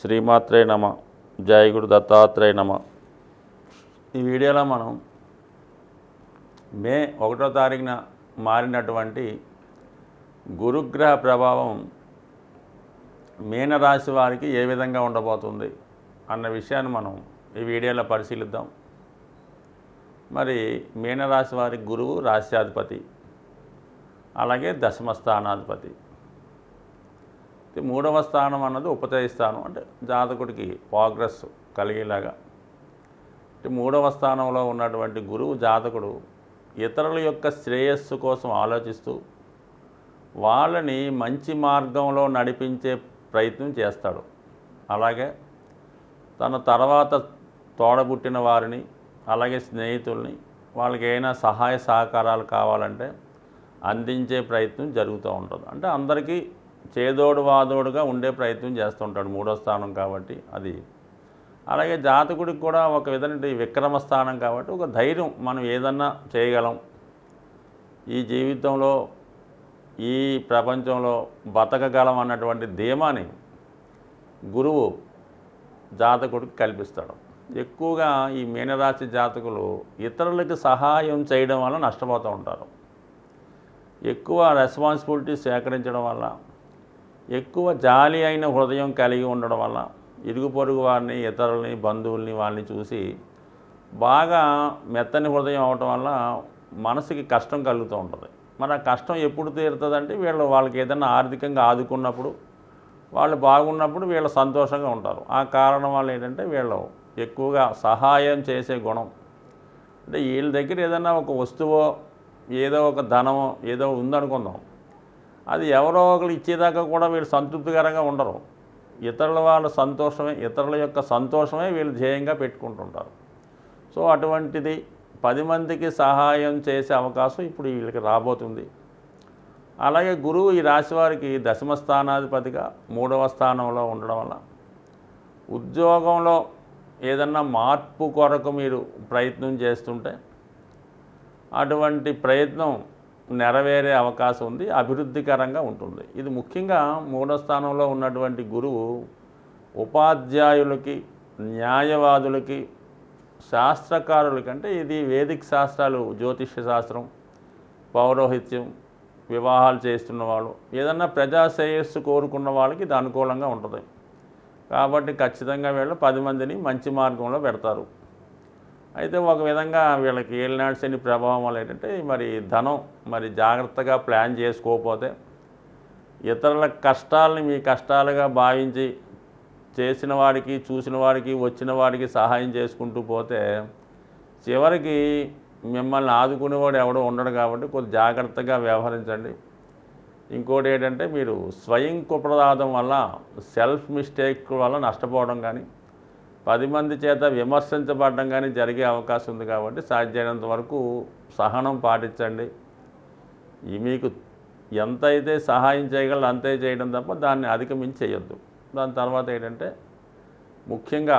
శ్రీమాత్రే నమ. జై గురు దత్తాత్రేయ నమ. ఈ వీడియోలో మనం మే 1వ తారీఖున మారినటువంటి గురుగ్రహ ప్రభావం మీనరాశి వారికి ఏ విధంగా ఉండబోతుంది అన్న విషయాన్ని మనం ఈ వీడియోలో పరిశీలిద్దాం. మరి మీనరాశి వారికి గురువు రాశ్యాధిపతి, అలాగే దశమ స్థానాధిపతి. మూడవ స్థానం అన్నది ఉపతయ స్థానం, అంటే జాతకుడికి ప్రోగ్రెస్ కలిగేలాగా. మూడవ స్థానంలో ఉన్నటువంటి గురువు జాతకుడు ఇతరుల యొక్క శ్రేయస్సు కోసం ఆలోచిస్తూ వాళ్ళని మంచి మార్గంలో నడిపించే ప్రయత్నం చేస్తాడు. అలాగే తన తర్వాత తోడబుట్టిన వారిని, అలాగే స్నేహితుల్ని, వాళ్ళకి ఏమైనా సహాయ సహకారాలు కావాలంటే అందించే ప్రయత్నం జరుగుతూ ఉంటుంది. అంటే అందరికీ చేదోడు వాదోడుగా ఉండే ప్రయత్నం చేస్తుంటాడు, మూడో స్థానం కాబట్టి అది. అలాగే జాతకుడికి కూడా ఒక విధంగా విక్రమ స్థానం కాబట్టి ఒక ధైర్యం, మనం ఏదన్నా చేయగలం, ఈ జీవితంలో ఈ ప్రపంచంలో బతకగలం అన్నటువంటి ధీమాని గురువు జాతకుడికి కల్పిస్తాడు. ఎక్కువగా ఈ మీనరాశి జాతకులు ఇతరులకి సహాయం చేయడం వల్ల నష్టపోతూ ఉంటారు. ఎక్కువ రెస్పాన్సిబిలిటీ సేకరించడం వల్ల, ఎక్కువ జాలి అయిన హృదయం కలిగి ఉండడం వల్ల ఇరుగు పొరుగు వారిని, ఇతరులని, బంధువుల్ని, వాళ్ళని చూసి బాగా మెత్తని హృదయం అవటం వల్ల మనసుకి కష్టం కలుగుతూ ఉంటుంది. మరి ఆ కష్టం ఎప్పుడు తీరుతుందంటే వాళ్ళకి ఏదైనా ఆర్థికంగా ఆదుకున్నప్పుడు, వాళ్ళు బాగున్నప్పుడు వీళ్ళు సంతోషంగా ఉంటారు. ఆ కారణం వల్ల ఏంటంటే వీళ్ళు ఎక్కువగా సహాయం చేసే గుణం. అంటే వీళ్ళ దగ్గర ఏదైనా ఒక వస్తువో, ఏదో ఒక ధనమో ఏదో ఉందనుకుందాం, అది ఎవరో ఒకరు ఇచ్చేదాకా కూడా వీళ్ళు సంతృప్తికరంగా ఉండరు. ఇతరుల వాళ్ళ సంతోషమే, ఇతరుల యొక్క సంతోషమే వీళ్ళు ధ్యేయంగా పెట్టుకుంటుంటారు. సో అటువంటిది 10 మందికి సహాయం చేసే అవకాశం ఇప్పుడు వీళ్ళకి రాబోతుంది. అలాగే గురువు ఈ రాశి వారికి దశమ స్థానాధిపతిగా 3వ స్థానంలో ఉండడం వల్ల ఉద్యోగంలో ఏదన్నా మార్పు కొరకు మీరు ప్రయత్నం చేస్తుంటే అటువంటి ప్రయత్నం నెరవేరే అవకాశం ఉంది, అభివృద్ధికరంగా ఉంటుంది. ఇది ముఖ్యంగా 3వ స్థానంలో ఉన్నటువంటి గురువు ఉపాధ్యాయులకి, న్యాయవాదులకి, శాస్త్రకారులకి, అంటే ఇది వేదిక శాస్త్రాలు, జ్యోతిష్య శాస్త్రం, పౌరోహిత్యం, వివాహాలు చేస్తున్న వాళ్ళు, ఏదన్నా ప్రజా శ్రేయస్సు కోరుకున్న వాళ్ళకి ఇది అనుకూలంగా ఉంటుంది. కాబట్టి ఖచ్చితంగా వీళ్ళు 10 మందిని మంచి మార్గంలో పెడతారు. అయితే ఒక విధంగా వీళ్ళకి ఏలినాడు శని ప్రభావం వల్ల ఏంటంటే మరి ధనం మరి జాగ్రత్తగా ప్లాన్ చేసుకోకపోతే, ఇతరుల కష్టాలని మీ కష్టాలుగా భావించి చేసిన వాడికి, చూసిన వాడికి, వచ్చిన వాడికి సహాయం చేసుకుంటూ పోతే చివరికి మిమ్మల్ని ఆదుకునేవాడు ఎవడో ఉండడు. కాబట్టి కొద్ది జాగ్రత్తగా వ్యవహరించండి. ఇంకోటి ఏంటంటే మీరు స్వయం కుప్రదాదం వల్ల, సెల్ఫ్ మిస్టేక్ వల్ల నష్టపోవడం కానీ, 10 మంది చేత విమర్శించబడడం కానీ జరిగే అవకాశం ఉంది. కాబట్టి సాధ్యమైనంత వరకు సహనం పాటించండి. మీకు ఎంతైతే సహాయం చేయగలరో అంతే చేయడం తప్ప దాన్ని అధిగమించి చేయొద్దు. దాని తర్వాత ఏంటంటే ముఖ్యంగా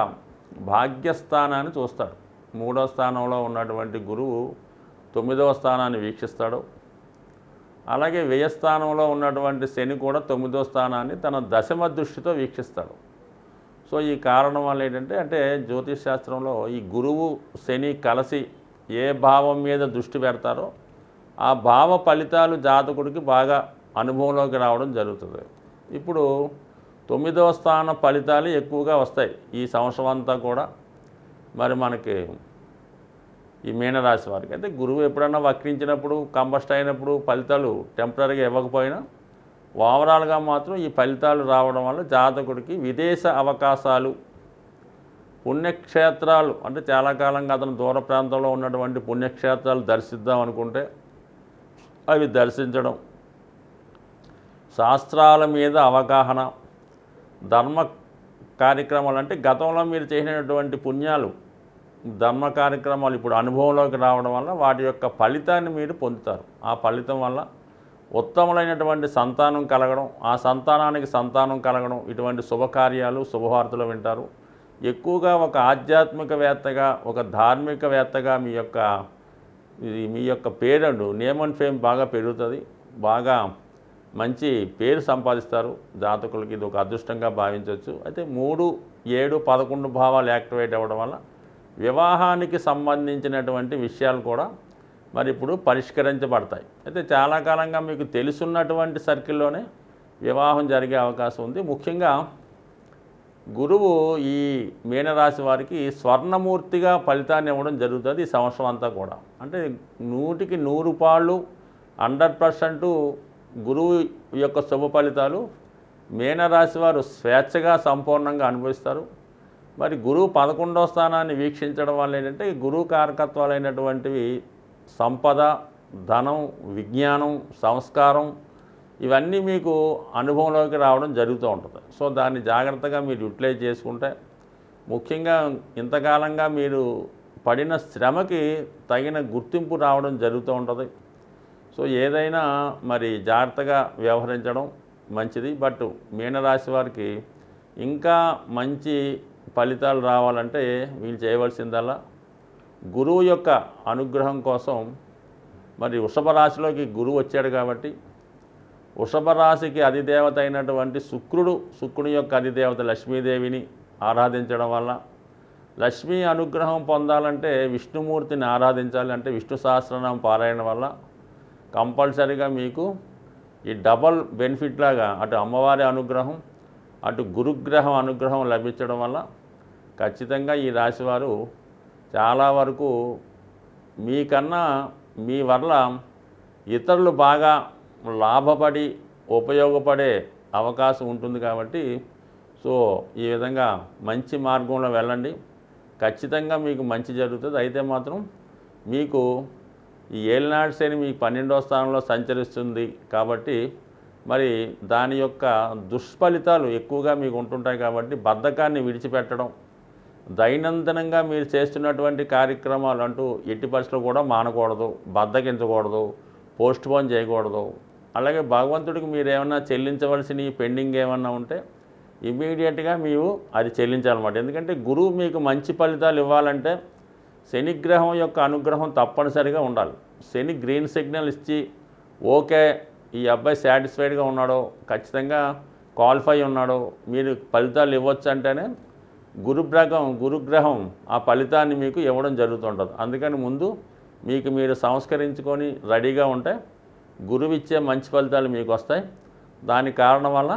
భాగ్యస్థానాన్ని చూస్తాడు. 3వ స్థానంలో ఉన్నటువంటి గురువు 9వ స్థానాన్ని వీక్షిస్తాడు. అలాగే వ్యయస్థానంలో ఉన్నటువంటి శని కూడా 9వ స్థానాన్ని తన దశమ దృష్టితో వీక్షిస్తాడు. సో ఈ కారణం వల్ల ఏంటంటే అంటే జ్యోతిష్ శాస్త్రంలో ఈ గురువు శని కలిసి ఏ భావం మీద దృష్టి పెడతారో ఆ భావ ఫలితాలు జాతకుడికి బాగా అనుభవంలోకి రావడం జరుగుతుంది. ఇప్పుడు 9వ స్థాన ఫలితాలు ఎక్కువగా వస్తాయి ఈ సంవత్సరం అంతా కూడా. మరి మనకి ఈ మీనరాశి వారికి అయితే గురువు ఎప్పుడన్నా వక్రించినప్పుడు, కంబస్ట్ అయినప్పుడు ఫలితాలు టెంపరీగా ఇవ్వకపోయినా ఓవరాల్గా మాత్రం ఈ ఫలితాలు రావడం వల్ల జాతకుడికి విదేశ అవకాశాలు, పుణ్యక్షేత్రాలు, అంటే చాలా కాలంగా అతను దూర ప్రాంతంలో ఉన్నటువంటి పుణ్యక్షేత్రాలు దర్శిద్దాం అనుకుంటే అవి దర్శించడం, శాస్త్రాల మీద అవగాహన, ధర్మ కార్యక్రమాలు, అంటే గతంలో మీరు చేసినటువంటి పుణ్యాలు, ధర్మ కార్యక్రమాలు ఇప్పుడు అనుభవంలోకి రావడం వల్ల వాటి యొక్క ఫలితాన్ని మీరు పొందుతారు. ఆ ఫలితం వల్ల ఉత్తమమైనటువంటి సంతానం కలగడం, ఆ సంతానానికి సంతానం కలగడం, ఇటువంటి శుభకార్యాలు, శుభవార్తలు వింటారు. ఎక్కువగా ఒక ఆధ్యాత్మికవేత్తగా, ఒక ధార్మికవేత్తగా మీ యొక్క పేరు నేమ్ అండ్ ఫేమ్ బాగా పెరుగుతుంది. బాగా మంచి పేరు సంపాదిస్తారు. జాతకులకి ఇది ఒక అదృష్టంగా భావించవచ్చు. అయితే 3, 7, 11 భావాలు యాక్టివేట్ అవ్వడం వల్ల వివాహానికి సంబంధించినటువంటి విషయాలు కూడా మరి ఇప్పుడు పరిష్కరించబడతాయి. అయితే చాలా కాలంగా మీకు తెలుసున్నటువంటి సర్కిల్లోనే వివాహం జరిగే అవకాశం ఉంది. ముఖ్యంగా గురువు ఈ మీనరాశి వారికి స్వర్ణమూర్తిగా ఫలితాన్ని ఇవ్వడం జరుగుతుంది ఈ సంవత్సరం అంతా కూడా. అంటే 100కి 100 పాళ్ళు 100% గురువు యొక్క శుభ ఫలితాలు మీనరాశి వారు స్వేచ్ఛగా సంపూర్ణంగా అనుభవిస్తారు. మరి గురువు 11వ స్థానాన్ని వీక్షించడం వల్ల ఏంటంటే గురువు కారకత్వాలైనటువంటివి సంపద, ధనం, విజ్ఞానం, సంస్కారం ఇవన్నీ మీకు అనుభవంలోకి రావడం జరుగుతూ ఉంటుంది. సో దాన్ని జాగ్రత్తగా మీరు యూటిలైజ్ చేసుకుంటే ముఖ్యంగా ఇంతకాలంగా మీరు పడిన శ్రమకి తగిన గుర్తింపు రావడం జరుగుతూ ఉంటుంది. సో ఏదైనా మరి జాగ్రత్తగా వ్యవహరించడం మంచిది. బట్ మీనరాశి వారికి ఇంకా మంచి ఫలితాలు రావాలంటే వీళ్ళు చేయవలసిందల్లా గురువు యొక్క అనుగ్రహం కోసం మరి వృషభ రాశిలోకి గురువు వచ్చాడు కాబట్టి వృషభ రాశికి అధిదేవత అయినటువంటి శుక్రుని యొక్క అధిదేవత లక్ష్మీదేవిని ఆరాధించడం వల్ల లక్ష్మీ అనుగ్రహం పొందాలంటే విష్ణుమూర్తిని ఆరాధించాలి. అంటే విష్ణు సహస్రనామం పారాయణ వల్ల కంపల్సరీగా మీకు ఈ డబల్ బెనిఫిట్ లాగా అటు అమ్మవారి అనుగ్రహం అటు గురుగ్రహం అనుగ్రహం లభించడం వల్ల ఖచ్చితంగా ఈ రాశివారు చాలా వరకు మీకన్నా మీ వల్ల ఇతరులు బాగా లాభపడి ఉపయోగపడే అవకాశం ఉంటుంది కాబట్టి సో ఈ విధంగా మంచి మార్గంలో వెళ్ళండి. ఖచ్చితంగా మీకు మంచి జరుగుతుంది. అయితే మాత్రం మీకు ఈ ఏలినాటి శని మీ 12వ స్థానంలో సంచరిస్తుంది కాబట్టి మరి దాని యొక్క దుష్ఫలితాలు ఎక్కువగా మీకు ఉంటుంటాయి కాబట్టి బద్ధకాన్ని విడిచిపెట్టడం, దైనందినంగా మీరు చేస్తున్నటువంటి కార్యక్రమాలు అంటూ ఎట్టి పరిస్థితుల్లో కూడా మానకూడదు, బద్ధకించకూడదు, పోస్ట్ పోన్ చేయకూడదు. అలాగే భగవంతుడికి మీరు ఏమన్నా చెల్లించవలసిన పెండింగ్ ఏమన్నా ఉంటే ఇమీడియట్గా మీరు అది చెల్లించాలన్నమాట. ఎందుకంటే గురువు మీకు మంచి ఫలితాలు ఇవ్వాలంటే శనిగ్రహం యొక్క అనుగ్రహం తప్పనిసరిగా ఉండాలి. శని గ్రీన్ సిగ్నల్ ఇచ్చి ఓకే ఈ అబ్బాయి సాటిస్ఫైడ్గా ఉన్నాడో, ఖచ్చితంగా క్వాలిఫై ఉన్నాడో, మీరు ఫలితాలు ఇవ్వచ్చు అంటేనే గురుగ్రహం ఆ ఫలితాన్ని మీకు ఇవ్వడం జరుగుతుంటుంది. అందుకని ముందు మీకు మీరు సంస్కరించుకొని రెడీగా ఉంటే గురువు ఇచ్చే మంచి ఫలితాలు మీకు వస్తాయి. దానికి కారణం వల్ల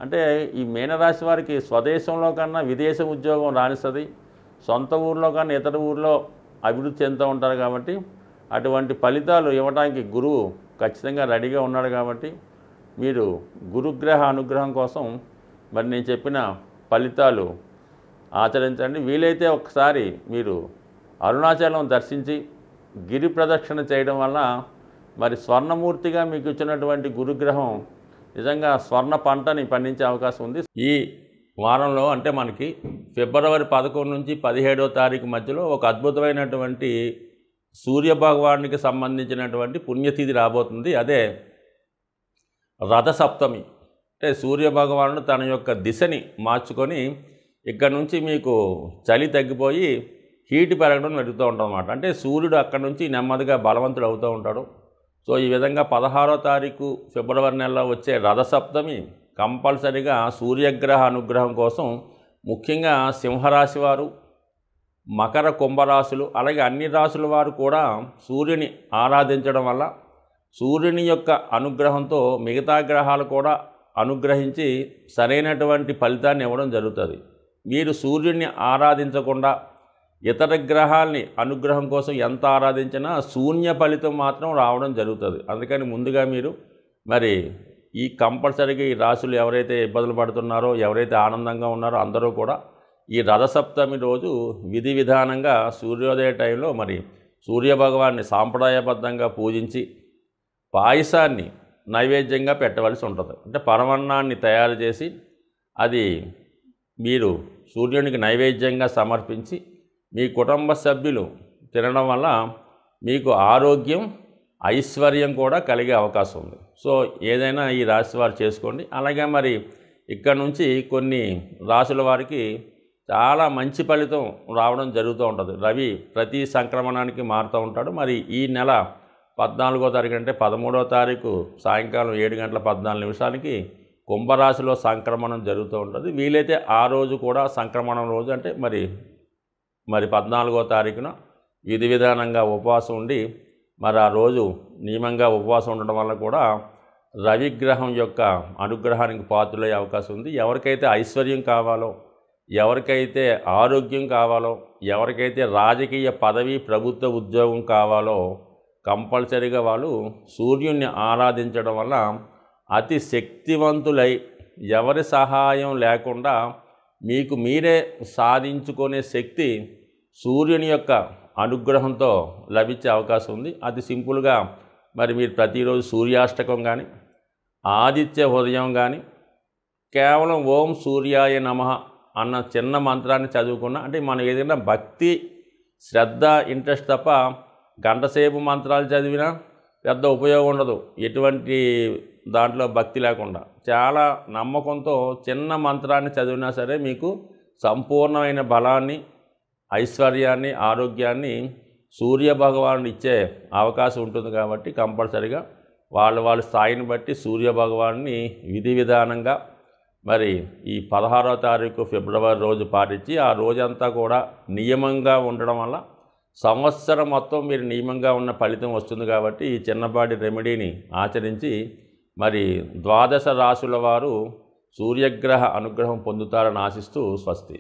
అంటే ఈ మీనరాశి వారికి స్వదేశంలో కన్నా విదేశ ఉద్యోగం రాణిస్తుంది. సొంత ఊర్లో కన్నా ఇతర ఊర్లో అభివృద్ధి చెందుతూ ఉంటారు కాబట్టి అటువంటి ఫలితాలు ఇవ్వడానికి గురువు ఖచ్చితంగా రెడీగా ఉన్నాడు కాబట్టి మీరు గురుగ్రహ అనుగ్రహం కోసం మరి నేను చెప్పిన ఫలితాలు ఆచరించండి. వీలైతే ఒకసారి మీరు అరుణాచలం దర్శించి గిరి ప్రదక్షిణ చేయడం వల్ల మరి స్వర్ణమూర్తిగా మీకు ఇచ్చినటువంటి గురుగ్రహం నిజంగా స్వర్ణ పంటని పండించే అవకాశం ఉంది. ఈ వారంలో అంటే మనకి ఫిబ్రవరి 11 నుంచి 17వ తారీఖు మధ్యలో ఒక అద్భుతమైనటువంటి సూర్యభగవానునికి సంబంధించినటువంటి పుణ్యతిథి రాబోతుంది. అదే రథసప్తమి. అంటే సూర్యభగవానుడు తన యొక్క దిశని మార్చుకొని ఇక్కడ నుంచి మీకు చలి తగ్గిపోయి హీట్ పెరగడం జరుగుతూ ఉంటుందన్నమాట. అంటే సూర్యుడు అక్కడ నుంచి నెమ్మదిగా బలవంతుడు అవుతూ ఉంటాడు. సో ఈ విధంగా 16వ తారీఖు ఫిబ్రవరి నెలలో వచ్చే రథసప్తమి కంపల్సరిగా సూర్యగ్రహ అనుగ్రహం కోసం ముఖ్యంగా సింహరాశి వారు, మకర కుంభరాశులు అలాగే అన్ని రాశుల వారు కూడా సూర్యుని ఆరాధించడం వల్ల సూర్యుని యొక్క అనుగ్రహంతో మిగతా గ్రహాలు కూడా అనుగ్రహించి సరైనటువంటి ఫలితాన్ని ఇవ్వడం జరుగుతుంది. మీరు సూర్యుడిని ఆరాధించకుండా ఇతర గ్రహాల్ని అనుగ్రహం కోసం ఎంత ఆరాధించినా శూన్య ఫలితం మాత్రం రావడం జరుగుతుంది. అందుకని ముందుగా మీరు మరి ఈ కంపల్సరీగా ఈ రాశులు ఎవరైతే ఇబ్బందులు పడుతున్నారో, ఎవరైతే ఆనందంగా ఉన్నారో అందరూ కూడా ఈ రథసప్తమి రోజు విధి విధానంగా సూర్యోదయ టైంలో మరి సూర్యభగవాన్ని సాంప్రదాయబద్ధంగా పూజించి పాయసాన్ని నైవేద్యంగా పెట్టవలసి ఉంటుంది. అంటే పరమాన్నాన్ని తయారు చేసి అది మీరు సూర్యునికి నైవేద్యంగా సమర్పించి మీ కుటుంబ సభ్యులు తినడం వల్ల మీకు ఆరోగ్యం, ఐశ్వర్యం కూడా కలిగే అవకాశం ఉంది. సో ఏదైనా ఈ రాశి వారు చేసుకోండి. అలాగే మరి ఇక్కడ నుంచి కొన్ని రాశుల వారికి చాలా మంచి ఫలితం రావడం జరుగుతూ ఉంటుంది. రవి ప్రతి సంక్రమణానికి మారుతూ ఉంటాడు. మరి ఈ నెల 14వ తారీఖు అంటే 13వ తారీఖు సాయంకాలం 7:14 కుంభరాశిలో సంక్రమణం జరుగుతూ ఉంటుంది. వీలైతే ఆ రోజు కూడా సంక్రమణం రోజు అంటే మరి 14వ తారీఖున విధి విధానంగా ఉపవాసం ఉండి మరి ఆ రోజు నియమంగా ఉపవాసం ఉండడం వల్ల కూడా రవిగ్రహం యొక్క అనుగ్రహానికి పాత్రులయ్యే అవకాశం ఉంది. ఎవరికైతే ఐశ్వర్యం కావాలో, ఎవరికైతే ఆరోగ్యం కావాలో, ఎవరికైతే రాజకీయ పదవి ప్రభుత్వ ఉద్యోగం కావాలో కంపల్సరీగా వాళ్ళు సూర్యుడిని ఆరాధించడం వల్ల అతి శక్తివంతులై ఎవరి సహాయం లేకుండా మీకు మీరే సాధించుకునే శక్తి సూర్యుని యొక్క అనుగ్రహంతో లభించే అవకాశం ఉంది. అది సింపుల్గా మరి మీరు ప్రతిరోజు సూర్యాష్టకం కానీ ఆదిత్య హృదయం కానీ కేవలం ఓం సూర్యాయ నమః అన్న చిన్న మంత్రాన్ని చదువుకున్నా అంటే మనం ఏదైనా భక్తి శ్రద్ధ ఇంట్రెస్ట్ తప్ప గంటసేపు మంత్రాలు చదివినా పెద్ద ఉపయోగం ఉండదు. ఎటువంటి దాంట్లో భక్తి లేకుండా చాలా నమ్మకంతో చిన్న మంత్రాన్ని చదివినా సరే మీకు సంపూర్ణమైన బలాన్ని, ఐశ్వర్యాన్ని, ఆరోగ్యాన్ని సూర్యభగవానుడు ఇచ్చే అవకాశం ఉంటుంది. కాబట్టి కంపల్సరిగా వాళ్ళ స్థాయిని బట్టి సూర్యభగవాన్ని విధి విధానంగా మరి ఈ 16వ తారీఖు ఫిబ్రవరి రోజు పాటించి ఆ రోజంతా కూడా నియమంగా ఉండడం వల్ల సంవత్సరం మొత్తం మీరు నియమంగా ఉన్న ఫలితం వస్తుంది. కాబట్టి ఈ చిన్నపాటి రెమెడీని ఆచరించి మరి 12 రాశుల వారు సూర్యగ్రహ అనుగ్రహం పొందుతారని ఆశిస్తూ స్వస్తి.